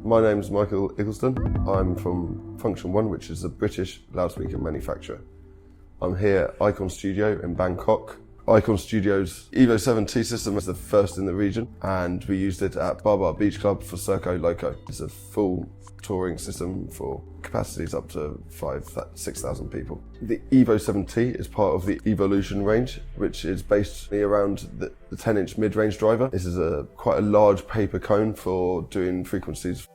My name's Michael Eggleston. I'm from Funktion-One, which is a British loudspeaker manufacturer. I'm here at Icon Studio in Bangkok. Icon Studio's Evo 7T system is the first in the region, and we used it at Bar Beach Club for Circoloco. It's a full touring system for capacities up to 6,000 people. The Evo 7T is part of the Evolution range, which is based around the 10-inch mid-range driver. This is quite a large paper cone for doing frequencies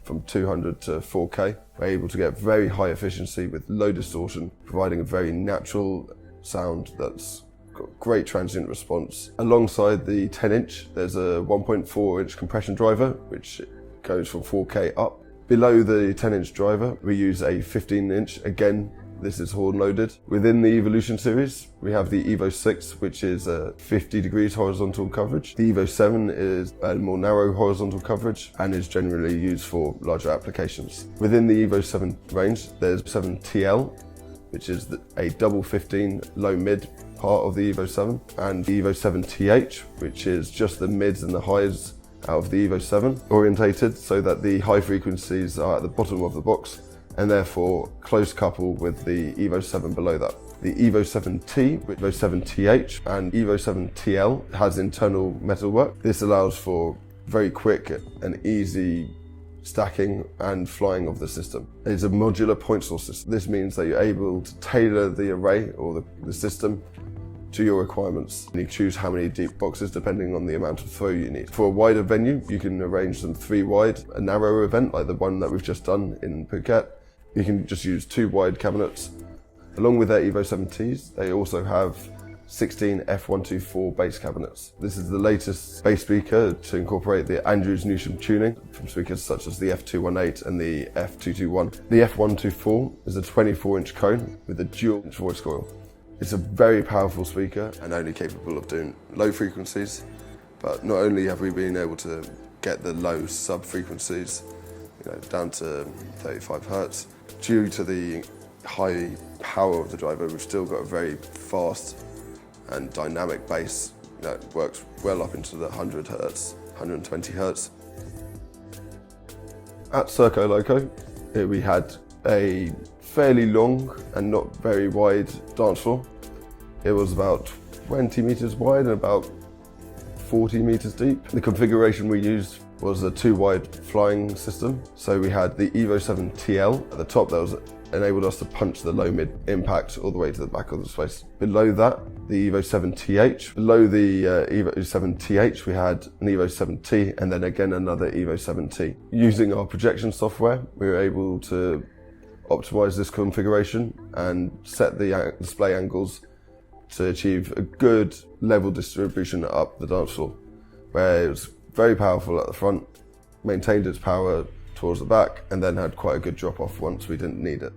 from 200 to 4K. We're able to get very high efficiency with low distortion, providing a very natural sound that's got great transient response. Alongside the 10-inch, there's a 1.4-inch compression driver, which goes from 4K up. Below the 10-inch driver, we use a 15-inch. Again, this is horn loaded. Within the Evolution series, we have the Evo 6, which is a 50 degrees horizontal coverage. The Evo 7 is a more narrow horizontal coverage and is generally used for larger applications. Within the Evo 7 range, there's 7TL, which is a double 15 low mid part of the Evo 7, and the Evo 7TH, which is just the mids and the highs out of the Evo 7, orientated so that the high frequencies are at the bottom of the box and therefore close couple with the Evo 7 below that. The Evo 7T, Evo 7TH and Evo 7TL has internal metalwork. This allows for very quick and easy stacking and flying of the system. It's a modular point source system. This means that you're able to tailor the array or the system to your requirements. You choose how many deep boxes depending on the amount of throw you need. For a wider venue, you can arrange them 3 wide. A narrower event, like the one that we've just done in Phuket, you can just use 2 wide cabinets. Along with their Evo 7Ts, they also have 16 F124 bass cabinets. This is the latest bass speaker to incorporate the Andrews Newsham tuning from speakers such as the F218 and the F221. The F124 is a 24-inch cone with a dual voice coil. It's a very powerful speaker and only capable of doing low frequencies, but not only have we been able to get the low sub frequencies, down to 35 Hertz, due to the high power of the driver, we've still got a very fast and dynamic bass that works well up into the 100 Hertz, 120 Hertz. At Circoloco, we had a fairly long and not very wide dance floor. It was about 20 meters wide and about 40 meters deep. The configuration we used was a 2-wide flying system. So we had the Evo 7 TL at the top that enabled us to punch the low mid impact all the way to the back of the space. Below that, the Evo 7 TH. Below the Evo 7 TH, we had an Evo 7T and then again another Evo 7T. Using our projection software, we were able to optimize this configuration and set the display angles to achieve a good level distribution up the dance floor, where it was very powerful at the front, maintained its power towards the back, and then had quite a good drop off once we didn't need it.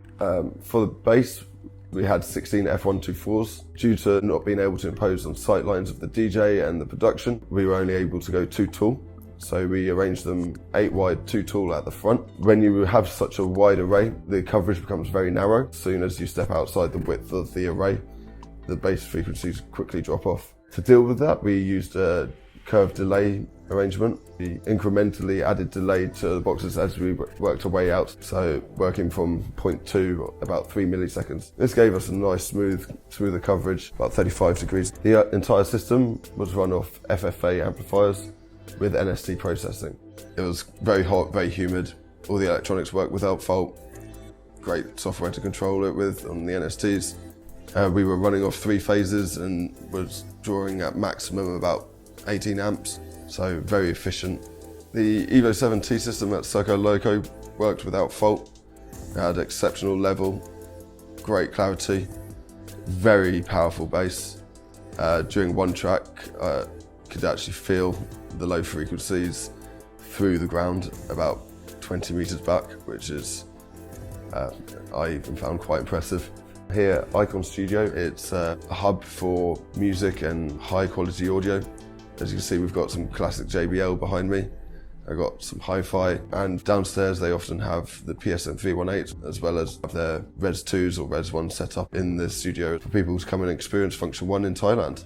For the bass, we had 16 F124s. Due to not being able to impose on sight lines of the DJ and the production, we were only able to go 2 tall. So we arranged them 8 wide, 2 tall at the front. When you have such a wide array, the coverage becomes very narrow. As soon as you step outside the width of the array, the bass frequencies quickly drop off. To deal with that, we used a curved delay arrangement. We incrementally added delay to the boxes as we worked our way out, so working from 0.2, about 3 milliseconds. This gave us a nice smoother coverage, about 35 degrees. The entire system was run off FFA amplifiers with NST processing. It was very hot, very humid. All the electronics worked without fault. Great software to control it with on the NSTs. We were running off 3 phases and was drawing at maximum about 18 amps, so very efficient. The Evo 7T system at Circoloco worked without fault. It had exceptional level, great clarity, very powerful bass. During one track, could actually feel the low frequencies through the ground about 20 meters back, which is, I even found quite impressive. Here at Icon Studio, it's a hub for music and high quality audio. As you can see, we've got some classic JBL behind me. I've got some hi-fi, and downstairs they often have the PSM 318 as well as their Res 2s or Res 1 set up in the studio for people to come and experience Funktion-One in Thailand.